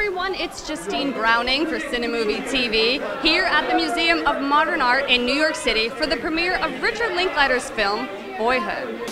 everyone, it's Justine Browning for CineMovie TV here at the Museum of Modern Art in New York City for the premiere of Richard Linklater's film, Boyhood.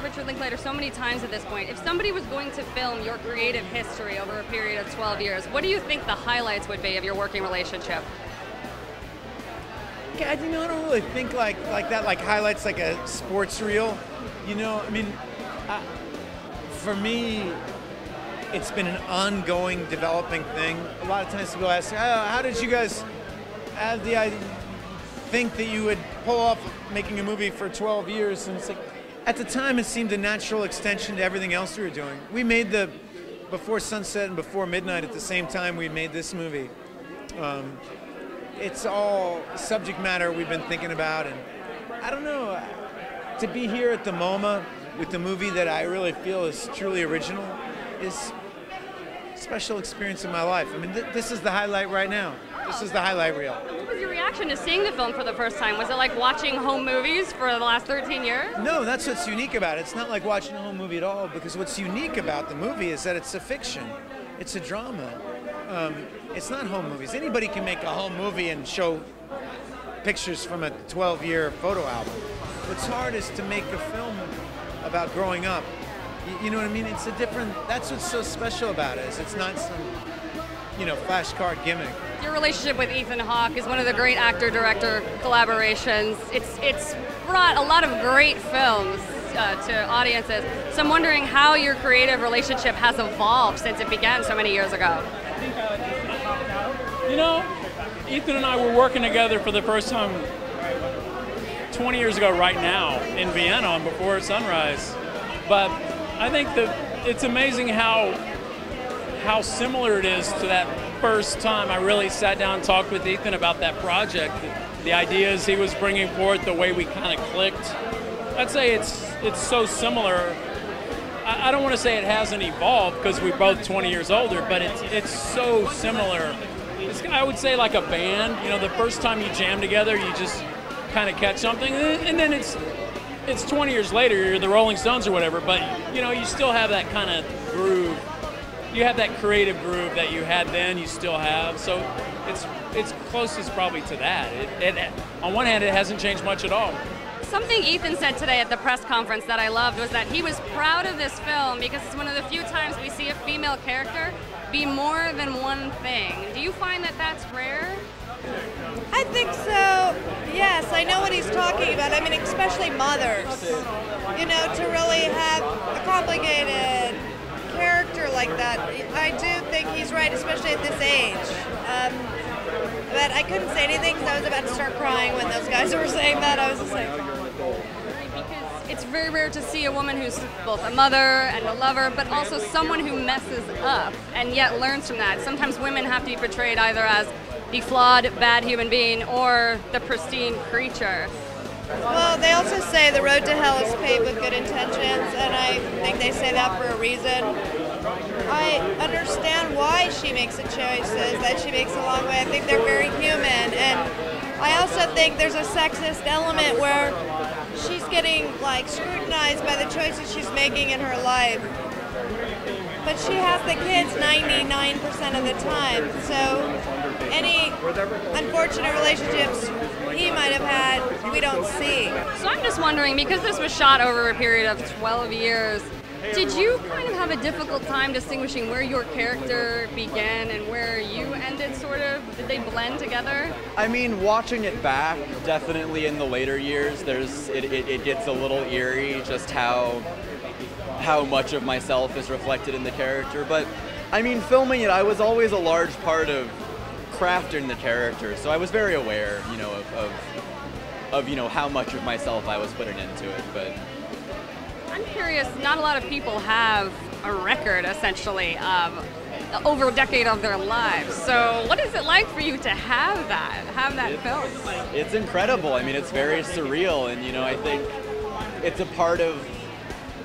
Richard Linklater so many times at this point. If somebody was going to film your creative history over a period of 12 years, what do you think the highlights would be of your working relationship? I don't really think like that, like highlights like a sports reel. For me, it's been an ongoing, developing thing. A lot of times people ask, how did you guys have the idea, think that you would pull off making a movie for 12 years? And it's like, at the time, it seemed a natural extension to everything else we were doing. We made the Before Sunset and Before Midnight at the same time we made this movie. It's all subject matter we've been thinking about, and I don't know, to be here at the MoMA with the movie that I really feel is truly original is a special experience in my life. I mean, this is the highlight right now. This is the highlight reel. What was your reaction to seeing the film for the first time? Was it like watching home movies for the last 13 years? No, that's what's unique about it. It's not like watching a home movie at all, because what's unique about the movie is that it's a fiction. It's a drama. It's not home movies. Anybody can make a home movie and show pictures from a 12-year photo album. What's hard is to make a film about growing up. You know what I mean? It's a different, that's what's so special about it, is it's not some, flashcard gimmick. Your relationship with Ethan Hawke is one of the great actor-director collaborations. It's brought a lot of great films to audiences. So I'm wondering how your creative relationship has evolved since it began so many years ago. Ethan and I were working together for the first time 20 years ago right now in Vienna on Before Sunrise. But I think that it's amazing how similar it is to that first time I really sat down and talked with Ethan about that project. The ideas he was bringing forth, the way we kind of clicked. I'd say it's so similar. I don't want to say it hasn't evolved because we're both 20 years older, but it's so similar. I would say like a band. The first time you jam together, you just kind of catch something, and then it's 20 years later, you're the Rolling Stones or whatever, but you still have that kind of groove. You have that creative groove that you had then, you still have. So it's closest probably to that. On one hand, it hasn't changed much at all. Something Ethan said today at the press conference that I loved was that he was proud of this film because it's one of the few times we see a female character be more than one thing. Do you find that that's rare? I think so. Yes, I know what he's talking about. I mean, especially mothers. To really have a complicated character like that. I do think he's right, especially at this age. But I couldn't say anything because I was about to start crying when those guys were saying that. I was just like... Because it's very rare to see a woman who's both a mother and a lover, but also someone who messes up and yet learns from that. Sometimes women have to be portrayed either as the flawed, bad human being or the pristine creature. Well, they also say the road to hell is paved with good intentions, and I think they say that for a reason. I understand why she makes the choices that she makes along the way. I think they're very human, and I also think there's a sexist element where she's getting scrutinized by the choices she's making in her life. But she has the kids 99% of the time, so any unfortunate relationships he might have had, we don't see. So I'm just wondering, because this was shot over a period of 12 years, did you kind of have a difficult time distinguishing where your character began and where you ended, sort of? Did they blend together? I mean, watching it back, definitely in the later years, it gets a little eerie just how much of myself is reflected in the character. But I mean, filming it, I was always a large part of crafting the character, so I was very aware, of how much of myself I was putting into it. But I'm curious, not a lot of people have a record, essentially, of over a decade of their lives. So what is it like for you to have that film? It's incredible. I mean, it's very surreal, and I think it's a part of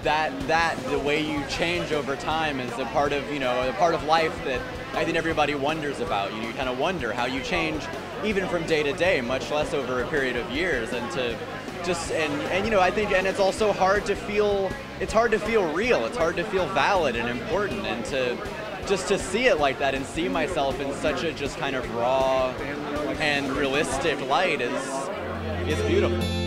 the way you change over time is a part of, you know, a part of life that I think everybody wonders about. You kind of wonder how you change even from day to day, much less over a period of years, and to just, and you know, I think, and it's also hard to feel, it's hard to feel real, it's hard to feel valid and important, and to just to see it like that and see myself in such a just kind of raw and realistic light is beautiful.